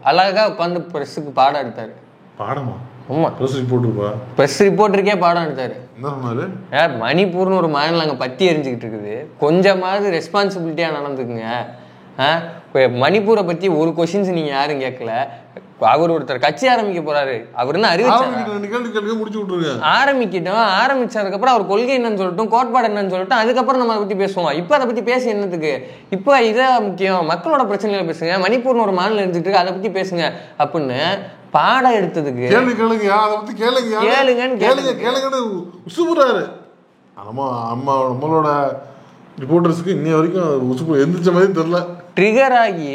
[SPEAKER 1] அழகா உட்காந்து பிரஸுக்கு பாடம் எடுத்தாரு.
[SPEAKER 2] பாடமா?
[SPEAKER 1] ஆமா, பிரஸ் ரிப்போர்ட்டருக்கே பாடம் எடுத்தாரு. மணிப்பூர்னு ஒரு மாநிலம் அங்க பத்தி எரிஞ்சுக்கிட்டு இருக்குது, கொஞ்சமாவது ரெஸ்பான்சிபிலிட்டியா நடந்துக்குங்க. மணிப்பூரை பத்தி ஒரு கொஸ்டின்ஸ் நீங்க யாரும் கேட்கல. அவர் ஒருத்தர் கட்சி ஆரம்பிக்க போறாரு, அவருன்னு அறிவிச்சாரு. ஆரம்பிக்கிட்டோம். ஆரம்பிச்சதுக்கு அப்புறம் அவர் கொள்கை என்னன்னு சொல்லட்டும், கோட்பாடு என்னன்னு சொல்லட்டும், அதுக்கப்புறம் நம்ம அதை பத்தி பேசுவோம். இப்ப அதை பத்தி பேச என்னத்துக்கு? இப்ப இதான் முக்கியம். மக்களோட பிரச்சனைகளை பேசுங்க. மணிப்பூர்னு ஒரு மாநிலம் இருந்துட்டு இருக்கு, அதை பத்தி பேசுங்க அப்படின்னு பாடம் எடுத்ததுக்கு
[SPEAKER 2] கேள்வி கேளுங்க, அதை பத்தி கேளுங்கன்னு உசுப்புறாரு. நம்மளோட ரிப்போர்ட்டர்ஸ்க்கு இன்னைய வரைக்கும் உசுப்பு எந்திரிச்ச மாதிரி தெரியல.
[SPEAKER 1] ட்ரிகர் ஆகி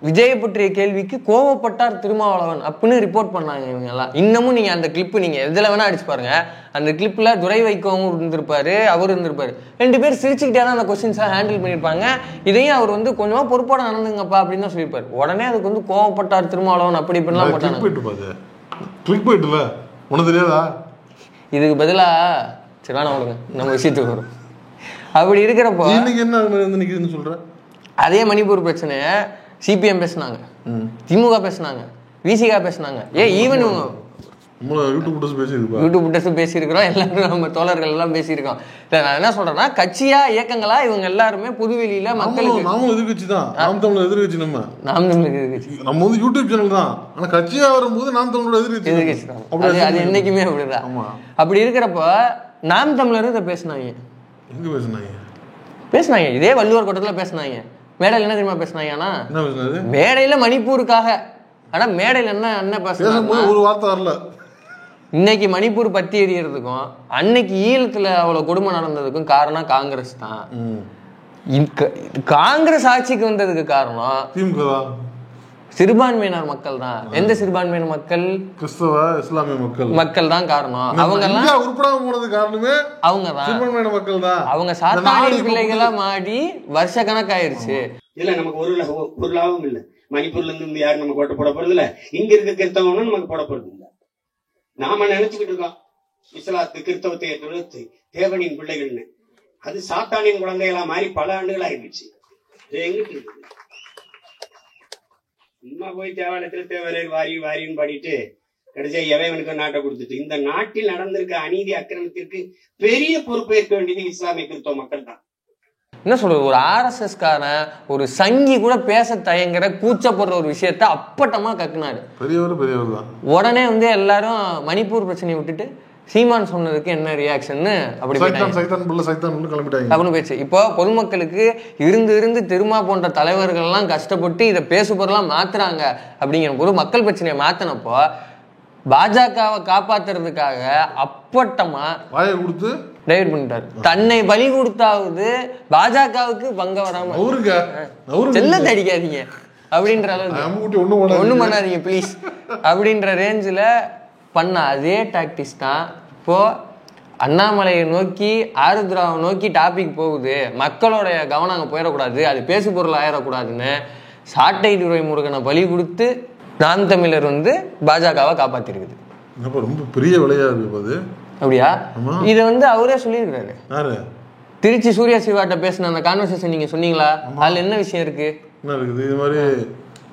[SPEAKER 1] விஜய் பற்றிய கேள்விக்கு கோவப்பட்டார் திருமாவளவன் அப்படின்னு ரிப்போர்ட் பண்ணாங்க இவங்க எல்லாம். இன்னமும் நீங்க அந்த கிளிப்பு நீங்க எதுல வேணா அடிச்சு பாருங்க, அந்த கிளிப்ல துரை வைக்கவும் இருந்திருப்பாரு, அவர் இருந்திருப்பாரு. 2 பேர் சிரிச்சுக்கிட்டே தான் அந்த கொஸ்டின்ஸை ஹேண்டில் பண்ணியிருப்பாங்க. இதையும் அவர் வந்து கொஞ்சமா பொறுப்போட நடந்துங்கப்பா அப்படின்னு தான் சொல்லியிருப்பாரு. உடனே அதுக்கு வந்து கோவப்பட்டார் திருமாவளவன் அப்படி இப்படிலாம் போட்டாங்க.
[SPEAKER 2] உனக்கு தெரியாதா?
[SPEAKER 1] இதுக்கு பதிலா சரியான விடுங்க, நம்ம விஷயத்துக்கு வரும். அப்படி இருக்கிறப்போ
[SPEAKER 2] என்ன சொல்ற,
[SPEAKER 1] அதே மணிப்பூர் பிரச்சனைய சிபிஎம் பேசினாங்க, திமுக பேசினாங்க, விசிகா பேசினாங்க. ஈவன் யூடியூப் பேசியிருக்கிறோம், எல்லாரும் நம்ம தோழர்கள் எல்லாம் பேசியிருக்கோம். நான் என்ன சொல்றேன்னா, கட்சியா இயக்கங்களா இவங்க எல்லாருமே பொதுவெளியில மக்களுக்கு
[SPEAKER 2] எதிர்கட்சி தான். நாம் தமிழர் எதிர்கட்சி, நாம் தமிழர் எதிர்கட்சி, நம்ம வந்து யூடியூப் சேனல் தான். ஆனா கட்சியா வரும்போது நாம் தமிழோட எதிர்கட்சி
[SPEAKER 1] தான். அது என்னைக்குமே அப்படிதான். அப்படி இருக்கிறப்ப நாம் தமிழர் இதை பேசினாங்க.
[SPEAKER 2] எங்க
[SPEAKER 1] பேசினாங்க இதே வள்ளுவர் கூட்டத்துல பேசினாங்க. மேடையில் என்ன தெரியுமா பேசினாங்கன்னா, மேடையில மணிப்பூருக்காக. ஆனா மேடையில என்ன பேசுறாங்க,
[SPEAKER 2] ஒரு வார்த்தை வரல.
[SPEAKER 1] இன்னைக்கு மணிப்பூர் பத்தி எரியறதுக்கும் அன்னைக்கு ஈழத்துல அவ்வளவு கொடுமை நடந்ததுக்கும் காரணம் காங்கிரஸ் தான். காங்கிரஸ் ஆட்சிக்கு வந்ததுக்கு காரணம்
[SPEAKER 2] திமுக,
[SPEAKER 1] சிறுபான்மையினர் மக்கள் தான். எந்த சிறுபான்மையினர் மக்கள்?
[SPEAKER 2] கிறிஸ்தவ இஸ்லாமிய
[SPEAKER 1] மக்கள் தான் காரணம். அவங்க எல்லாம்
[SPEAKER 2] உருப்படாம போனது காரணமே அவங்க தான், சிறுபான்மையினர் மக்கள் தான்.
[SPEAKER 1] அவங்க சாத்தாடி பிள்ளைகளா மாடி வருஷ கணக்காயிருச்சு.
[SPEAKER 6] இல்ல நமக்கு ஒரு லாபம் இல்ல. மணிப்பூர்ல இருந்து யாரும் நம்ம கோட்டை போட போறது இல்ல. இங்க இருக்க கிறிஸ்தவனும் நமக்கு போட போறது இல்ல. நாம நினைச்சுக்கிட்டு இருக்கோம் இஸ்லாத்து கிறிஸ்தவத்தை எதிர்த்து தேவனின் பிள்ளைகள்னு. அது சாத்தானின் குழந்தைகளா மாறி பல ஆண்டுகள் ஆயிடுச்சு. எங்கிட்டு இருக்கு? சும்மா போய் தேவாலயத்துல தேவரர் வாரின்னு பாடிட்டு கடைசியா எவைவனுக்கு நாட்டை கொடுத்துட்டு, இந்த நாட்டில் நடந்திருக்க அநீதி அக்கிரமத்திற்கு பெரிய பொறுப்பேற்க வேண்டியது இஸ்லாமிய கிறிஸ்தவ மக்கள் தான்.
[SPEAKER 1] என்ன சொல்றது, ஒரு RSS காரன் ஒரு சங்கி கூட பேச தயங்குற கூச்சப்படுற ஒரு விஷயத்த அப்பட்டமா கக்குனாரு.
[SPEAKER 2] பெரியவர் தான்.
[SPEAKER 1] உடனே வந்து எல்லாரும் மணிப்பூர் பிரச்சனையை விட்டுட்டு சீமான் சொன்னதுக்கு என்ன ரியாக்ஷன் அப்படி போயிடுச்சு. இப்போ பொதுமக்களுக்கு இருந்து திருமா போன்ற தலைவர்கள் எல்லாம் கஷ்டப்பட்டு இதை பேசுபொருளாம் மாத்துறாங்க. அப்படிங்கிற போது மக்கள் பிரச்சனையை மாத்தினப்போ பாஜகவை காப்பாத்துறதுக்காக அப்பட்டமா வாயை கொடுத்து டைவர்ட் பண்ணிட்டாரு. தன்னை பலி கொடுத்தாவது பாஜகவுக்கு பங்க வராம செல்ல தடிக்காதீங்க அப்படின்ற அளவுக்கு ஒண்ணும் பண்ணாதீங்க பிளீஸ் அப்படின்ற ரேஞ்சில் பண்ண அதே டாக்டிக்ஸ் தான் இப்போ அண்ணாமலையை நோக்கி ஆருத்ராவை நோக்கி டாபிக் போகுது. மக்களோட கவனம் அங்கே போயிடக்கூடாது, அது பேசு பொருள் ஆயிடக்கூடாதுன்னு சாட்டை துரைமுருகனை பலி கொடுத்து நாம் தமிழர் வந்து பாஜகவை காப்பாத்திருக்குது.
[SPEAKER 2] ரொம்ப பெரிய விளையா இருக்கு.
[SPEAKER 1] அப்படியா? இதை வந்து அவரே சொல்லியிருக்கிறாரு. திருச்சி சூர்யா சிவாட்ட பேசின அந்த கான்வர்சேஷன் நீங்க சொன்னீங்களா? அதுல என்ன விஷயம் இருக்கு?
[SPEAKER 2] என்ன இருக்குது? இது மாதிரி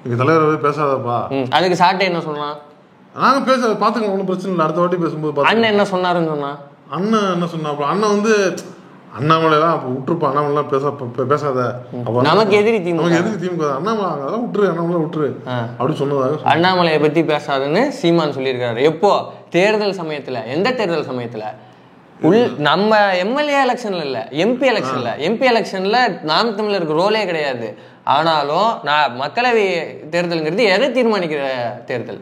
[SPEAKER 2] எங்க தலைவர் பேசாதப்பா.
[SPEAKER 1] அதுக்கு சாட்டை என்ன சொன்னா?
[SPEAKER 2] நாங்க பேச பாத்துக்கலாம், ஒன்றும் பிரச்சனை இல்லை, அடுத்த வாட்டி பேசும்போது.
[SPEAKER 1] அண்ணன் என்ன சொன்னாருன்னு சொன்னா?
[SPEAKER 2] அண்ணன் என்ன சொன்னா, அண்ணன் வந்து அண்ணாமலைலாம் அப்போ விட்டுருப்பா, அண்ணாமலைலாம் பேசாத,
[SPEAKER 1] நமக்கு எதிரி
[SPEAKER 2] திமுக, அண்ணாமலை அதெல்லாம் விட்டுரு, அண்ணாமலை விட்டுரு அப்படின்னு சொன்னதாக.
[SPEAKER 1] அண்ணாமலையை பத்தி பேசாதுன்னு சீமான் சொல்லியிருக்காரு. எப்போ? தேர்தல் சமயத்துல. எந்த தேர்தல் சமயத்துல? நம்ம எம்எல்ஏ எலெக்ஷன்ல இல்ல, எம்பி எலெக்ஷன்ல நாம் தமிழருக்கு ரோலே கிடையாது. ஆனாலும் நான் மக்களவை தேர்தல்ங்கிறது எதை தீர்மானிக்கிற தேர்தல்?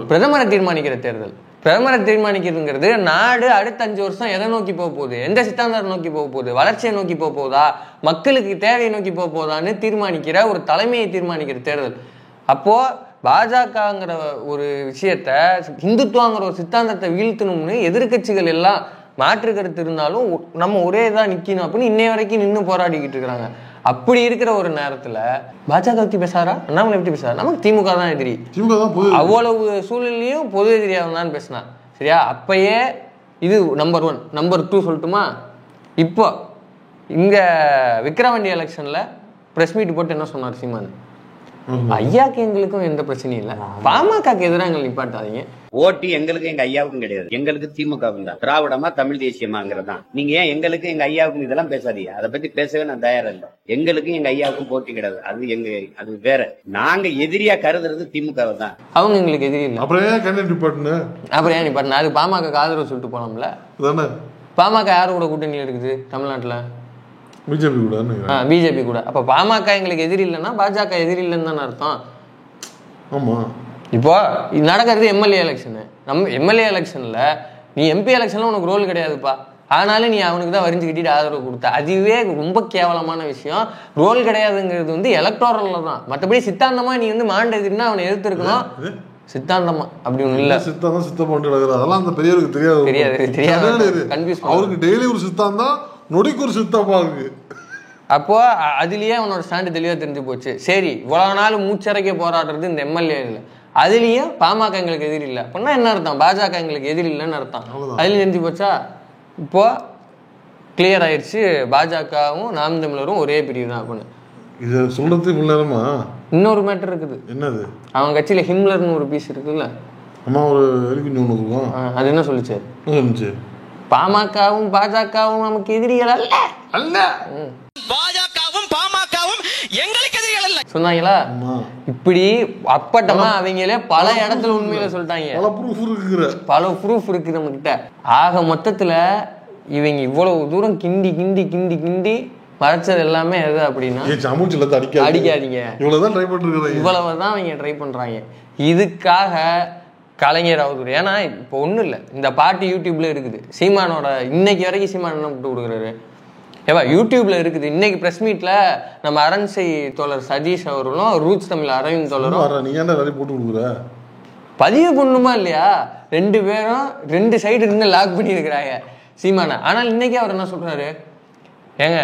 [SPEAKER 1] பிரதமரை தீர்மானிக்கிற தேர்தல். பிரதமரை தீர்மானிக்கிறதுங்கிறது நாடு அடுத்த 5 வருஷம் எதை நோக்கி போக போகுது, எந்த சித்தாந்தத்தை நோக்கி போக போகுது, வளர்ச்சியை நோக்கி போக போகுதா, மக்களுக்கு தேவையை நோக்கி போக போகுதான்னு தீர்மானிக்கிற ஒரு தலைமையை தீர்மானிக்கிற தேர்தல். அப்போ பாஜகங்கிற ஒரு விஷயத்த, இந்துத்துவாங்கிற ஒரு சித்தாந்தத்தை வீழ்த்தணும்னு எதிர்கட்சிகள் எல்லாம் மாற்று கருத்து இருந்தாலும் நம்ம ஒரே தான் நிக்கணும் அப்படின்னு இன்னைய வரைக்கும் நின்று போராடிக்கிட்டு இருக்கிறாங்க. அப்படி இருக்கிற ஒரு நேரத்துல பாஜக பத்தி பேசாரா, அண்ணாமலை பத்தி பேசாரா? நமக்கு திமுக தான் எதிரி. அவ்வளவு சூழலையும் பொது எதிரியாக தான் பேசினான். சரியா? அப்பயே இது நம்பர் 1. நம்பர் 2 சொல்லட்டுமா? இப்போ இங்க விக்கிரவாண்டி எலெக்ஷன்ல பிரஸ் மீட் போட்டு என்ன சொன்னார் சீமான்? ஐயாக்கு எங்களுக்கும் எந்த பிரச்சனையும் இல்ல, பாமகக்கு எதிராக எங்களை நிப்பாட்டாதீங்க.
[SPEAKER 6] ஓட்டு எங்களுக்கு எங்க ஐயாவுக்கும் கிடையாது, எங்களுக்கு திமுகவும் தான். திராவிடமா தமிழ் தேசியமாங்கிறதான். நீங்க ஏன் எங்களுக்கு எங்க ஐயாவுக்கும் இதெல்லாம் பேசாதீங்க, அதை பத்தி பேசவே நான் தயாரா இல்லை. எங்களுக்கும் எங்க ஐயாவுக்கும் போட்டி கிடையாது, அது வேற. நாங்க எதிரியா கருதுறது திமுக தான்.
[SPEAKER 1] அவங்க எங்களுக்கு எதிரி இல்லை.
[SPEAKER 2] அப்புறம் ஏன்
[SPEAKER 1] நிப்பாட்டின? அது பாமக ஆதரவு சொல்லிட்டு போனோம்ல. பாமக யாரு கூட கூட்டணி இருக்குது தமிழ்நாட்டுல? பிஜேபி கூட. அப்ப பாமக எங்களுக்கு எதிரி இல்லைன்னா பாஜக எதிரி இல்லைன்னு தானே அர்த்தம்.
[SPEAKER 2] ஆமா.
[SPEAKER 1] இப்போ நடக்கிறது எம்எல்ஏ எலெக்ஷனு. நம்ம எம்எல்ஏ எலெக்ஷனில் நீ எம்பி எலெக்ஷனில் உனக்கு ரோல் கிடையாதுப்பா, ஆனாலும் நீ அவனுக்கு தான் வரிஞ்சு கட்டிட்டு ஆதரவு கொடுத்த. அதுவே ரொம்ப கேவலமான விஷயம். ரோல் கிடையாதுங்கிறது வந்து எலக்டோரலில் தான். மற்றபடி சித்தாந்தமாக நீ வந்து மாண்ட எதிரினா அவனை எதிர்த்துருக்கணும். சித்தாந்தமா அப்படி ஒன்றும் இல்லை.
[SPEAKER 2] சித்தாந்தம் சித்த பண்ணிட்டு அதெல்லாம் அந்த பெரியவருக்கு தெரியாது. அவருக்கு டெய்லி ஒரு சித்தாந்தம், நொடிக்கு ஒரு சித்தப்பா இருக்கு.
[SPEAKER 1] அப்போ அதுலயே அவனோட ஸ்டாண்டு தெளிவா தெரிஞ்சு போச்சு. சரி, இவ்வளவு நாள் மூச்சரைக்க போராடுறது இந்த எம்எல்ஏ இல்லை, அதுலயும் பாமக எங்களுக்கு எதிரி இல்லை அப்படின்னா என்ன அர்த்தம்? பாஜக எங்களுக்கு எதிரி இல்லைன்னு அர்த்தம். அதுலயும் தெரிஞ்சு போச்சா? இப்போ கிளியர் ஆயிடுச்சு, பாஜகவும் நாம் தமிழரும் ஒரே பிரிவு தான் அப்படின்னு.
[SPEAKER 2] இது சொல்றதுக்கு நேரமா
[SPEAKER 1] இன்னொரு மேட்டர் இருக்குது.
[SPEAKER 2] என்னது?
[SPEAKER 1] அவன் கட்சியில ஹிம்லர்னு ஒரு பீஸ் இருக்குல்ல,
[SPEAKER 2] அம்மா ஒரு எலிக்குஞ்சு ஒன்று இருக்கும்.
[SPEAKER 1] அது என்ன சொல்லுச்சு? பாமகவும் பாஜகவும் நமக்கு எதிரிகள் அல்ல அல்ல, பாஜகவும் பாமகவும் எங்களுக்கு எதிரிகள் அல்ல சொன்னாங்களா? இப்படி அப்பட்டமா அவங்களே பல இடத்துல உண்மையில சொல்லிட்டாங்க. பல ப்ரூஃப் இருக்கு நம்ம கிட்ட. ஆக மொத்தத்துல இவங்க இவ்வளவு தூரம் கிண்டி கிண்டி கிண்டி கிண்டி மறைச்சது எல்லாமே எது அப்படின்னா, அடிக்காதீங்க, இவ்வளவுதான் அவங்க ட்ரை பண்றாங்க. இதுக்காக கலைஞர் அவதூறு. ஏன்னா இப்போ ஒன்றும் இல்லை, இந்த பாட்டு யூடியூப்ல இருக்குது. சீமானோட இன்னைக்கு வரைக்கும் சீமான் என்ன போட்டு கொடுக்குறாரு? ஏவா யூடியூப்ல இருக்குது. இன்னைக்கு பிரஸ் மீட்ல நம்ம அரண்சை தோழர் சதீஷ் அவர்களும் ரூட்ஸ் தமிழ் அரவிந்த் தோழரும்
[SPEAKER 2] போட்டு கொடுக்குற
[SPEAKER 1] பதிவு பண்ணுமா இல்லையா? ரெண்டு பேரும் ரெண்டு சைடு இருந்து லாக் பண்ணி இருக்கிறாங்க சீமான. ஆனால் இன்னைக்கு அவர் என்ன சொல்றாரு? ஏங்க,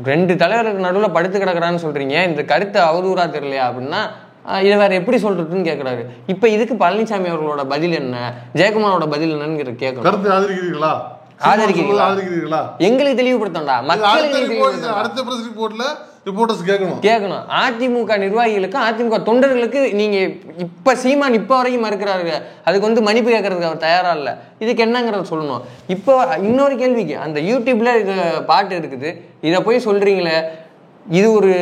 [SPEAKER 1] ரெண்டு தலைவருக்கு நடுவில் படுத்து கிடக்குறான்னு சொல்றீங்க, இந்த கருத்தை அவதூறா தெரியலையா அப்படின்னா இதை வேற எப்படி சொல்றதுன்னு கேட்கிறாரு. இப்ப இதுக்கு பழனிசாமி அவர்களோட பதில் என்ன, ஜெயக்குமாரோட பதில் என்னன்னு கேட்கணும்.
[SPEAKER 2] கருத்தை ஆதரிக்கிறீங்களா? ஆதரிக்கிறீங்களா?
[SPEAKER 1] எங்களுக்கு தெளிவுபடுத்தா, கேட்கணும். அதிமுக நிர்வாகிகளுக்கும் அதிமுக தொண்டர்களுக்கு நீங்க இப்ப சீமான் இப்ப வரைக்கும் மறுக்கிறாரு, அதுக்கு வந்து மன்னிப்பு கேட்கறதுக்கு அவர் தயாரா இல்ல. இதுக்கு என்னங்கிறத சொல்லணும். இப்போ இன்னொரு கேள்விக்கு, அந்த யூடியூப்ல இது பாட்டு இருக்குது, இதை போய் சொல்றீங்களே, இது ஒரு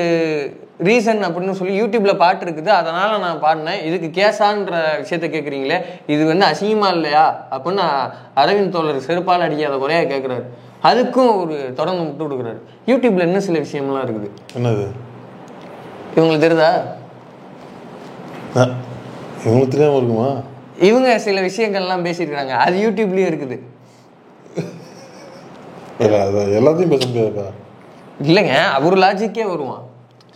[SPEAKER 1] ரீசன் அப்படின்னு சொல்லி யூடியூப்ல பாட்டு இருக்குது, அதனால நான் பாடினேன், இதுக்கு கேஸான்ற விஷயத்த கேட்குறீங்களே, இது வந்து அசிங்கமா இல்லையா அப்படின்னு அரவிந்த் தோழர் செருப்பால் அடிக்காத குறையா கேட்குறாரு. அதுக்கும் ஒரு தொடர்ந்து விட்டு கொடுக்குறாரு. யூடியூப்ல இன்னும் சில விஷயம்லாம் இருக்குது.
[SPEAKER 2] என்னது
[SPEAKER 1] இவங்களுக்கு தெரியுதா?
[SPEAKER 2] இவங்களுக்கு தெரியாம இருக்குமா?
[SPEAKER 1] இவங்க சில விஷயங்கள்லாம் பேசியிருக்கிறாங்க, அது யூடியூப்லயும் இருக்குது.
[SPEAKER 2] எல்லாத்தையும் பேச முடியாதுப்பா.
[SPEAKER 1] இல்லைங்க, அவரு லாஜிக்கே வருவான்.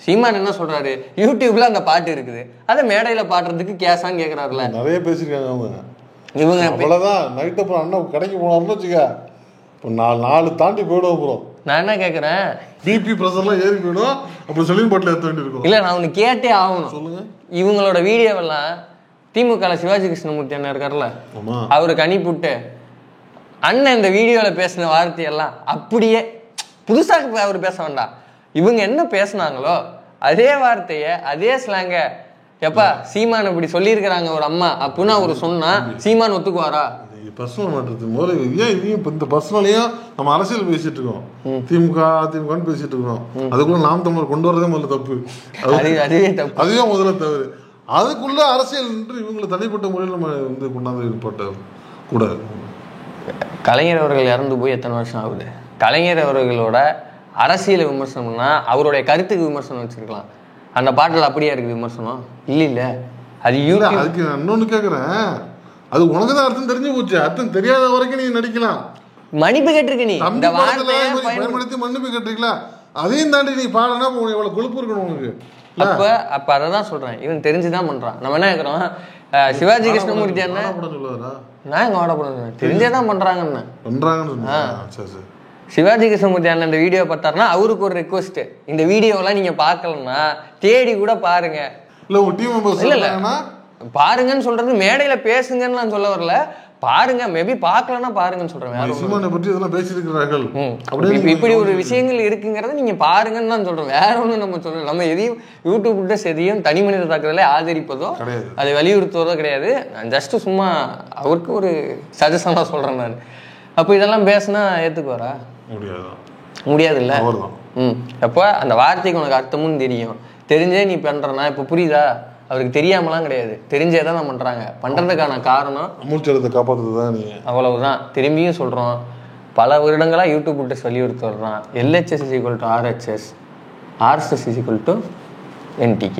[SPEAKER 1] சீமான் என்ன சொல்றாரு? யூடியூப்ல அந்த பாட்டு இருக்குது, அதை மேடையில பாடுறதுக்கு கேஸான்னு கேட்கறாருல.
[SPEAKER 2] நிறைய பேசிருக்காங்க அவங்க.
[SPEAKER 1] இவங்க
[SPEAKER 2] அவ்வளவுதான். நைட் அப்புறம் அண்ணன் கடைக்கு போனாருன்னு வச்சுக்க, இப்போ 4 தாண்டி போயிடும். அப்புறம்
[SPEAKER 1] நான் என்ன கேட்கறேன்,
[SPEAKER 2] பிபி பிரஷர்லாம் ஏறி போயிடும். அப்புறம் செல்லிங் பாட்டில் ஏற்ற வேண்டியிருக்கும்.
[SPEAKER 1] இல்லை, நான் ஒன்று கேட்டே ஆகணும். சொல்லுங்க. இவங்களோட வீடியோவெல்லாம் திமுக சிவாஜி கிருஷ்ணமூர்த்தி அண்ணன் இருக்காருல்ல, அவருக்கு அனுப்பிவிட்டு அண்ணன் இந்த வீடியோவில் பேசின வார்த்தையெல்லாம் அப்படியே புதுசாக அவர் பேச வேண்டாம், இவங்க என்ன பேசினாங்களோ அதே வார்த்தைய அதே ஸ்லாங்க எப்பா சீமான் இப்படி சொல்லியிருக்கிறாங்க ஒரு அம்மா அப்படின்னு அவர் சொன்னா சீமான் ஒத்துக்குவாரா?
[SPEAKER 2] பர்சனல் மாற்றத்து முதல்ல ஏன் இப்போ இந்த பர்சனலையும் நம்ம அரசியல் பேசிட்டு இருக்கோம், திமுக அதிமுகன்னு பேசிட்டு இருக்கோம். அதுக்குள்ள நாம் தமிழர் கொண்டு வரதே முதல்ல தப்பு. அதுவே முதல்ல தவறு. அதுக்குள்ள அரசியல் என்று இவங்களை தனிப்பட்ட முறையில் நம்ம வந்து கொண்டாந்து போட்ட கூடாது.
[SPEAKER 1] கலைஞர் அவர்கள் இறந்து போய் எத்தனை வருஷம் ஆகுது? கலைஞர் அவர்களோட அரசியல் விமர்சனம்னா அவருடைய கருத்துக்கு விமர்சனம் வச்சிருக்கலாம். அந்த பாட்டில் அப்படியே இருக்குது விமர்சனம் இல்ல. அது
[SPEAKER 2] அதுக்கு நான் இன்னொன்னு கேட்குறேன், அது உனக்கு தான் அர்த்தம் தெரிஞ்சு போச்சு. அர்த்தம் தெரியாத வரைக்கும் நீ நடிக்கலாம்.
[SPEAKER 1] மன்னிப்பு கேட்டிருக்க, நீ இந்த
[SPEAKER 2] வார்த்தையை பயன்படுத்தி மன்னிப்பு கேட்டிருக்கலாம். அதையும் தாண்டி நீ பாடனா எவ்வளவு கொழுப்பு இருக்கணும் உனக்கு.
[SPEAKER 1] அப்ப அதான் சொல்றேன், இவன் தெரிஞ்சுதான் பண்றான். நம்ம என்ன கேட்கிறோம், சிவாஜி கிருஷ்ணமூர்த்தி அண்ணன் நான் எங்க வாடப்படம் தெரிஞ்சேதான் பண்றாங்கன்னு. சிவாஜி கிருஷ்ணமூர்த்தி அண்ணன் இந்த வீடியோ பார்த்தாருன்னா அவருக்கு ஒரு ரெக்வஸ்ட், இந்த வீடியோலாம் நீங்க பாக்கலன்னா தேடி கூட பாருங்க. இல்ல பாருங்கன்னு சொல்றது மேடையில பேசுங்கன்னு நான் சொல்ல வரல, பாருங்க, மேபி பாக்கலன்னா பாருங்கன்னு சொல்றேன். இப்படி ஒரு விஷயங்கள் இருக்குங்கிறத நீங்க பாருங்கன்னு தான் சொல்றேன், வேற ஒண்ணு நம்ம சொல்றோம். நம்ம எதையும் யூடியூப் எதையும் தனி மனித தாக்குதலை ஆதரிப்பதோ அதை வலியுறுத்துவதோ கிடையாது. நான் ஜஸ்ட் சும்மா அவருக்கு ஒரு சஜஷனா சொல்றேன் நான். அப்போ இதெல்லாம் பேசினா ஏத்துக்குவாரா? முடியாது இல்ல. அப்போ அந்த வார்த்தைக்கு உனக்கு அர்த்தமும் தெரியும், தெரிஞ்சே நீ பண்றனா? இப்ப புரியுதா? அவருக்கு தெரியாமலாம் கிடையாது, தெரிஞ்சேதான் நான் பண்றாங்க. பண்றதுக்கான காரணம்
[SPEAKER 2] மூச்சத்தை காப்பாற்றுறதுதான். நீ
[SPEAKER 1] அவ்வளவுதான். திரும்பியும் சொல்றோம், பல வருடங்களா யூடியூப் விட்டு வலியுறுத்தி வர்றான். LHS = RHS, RSS = NTK.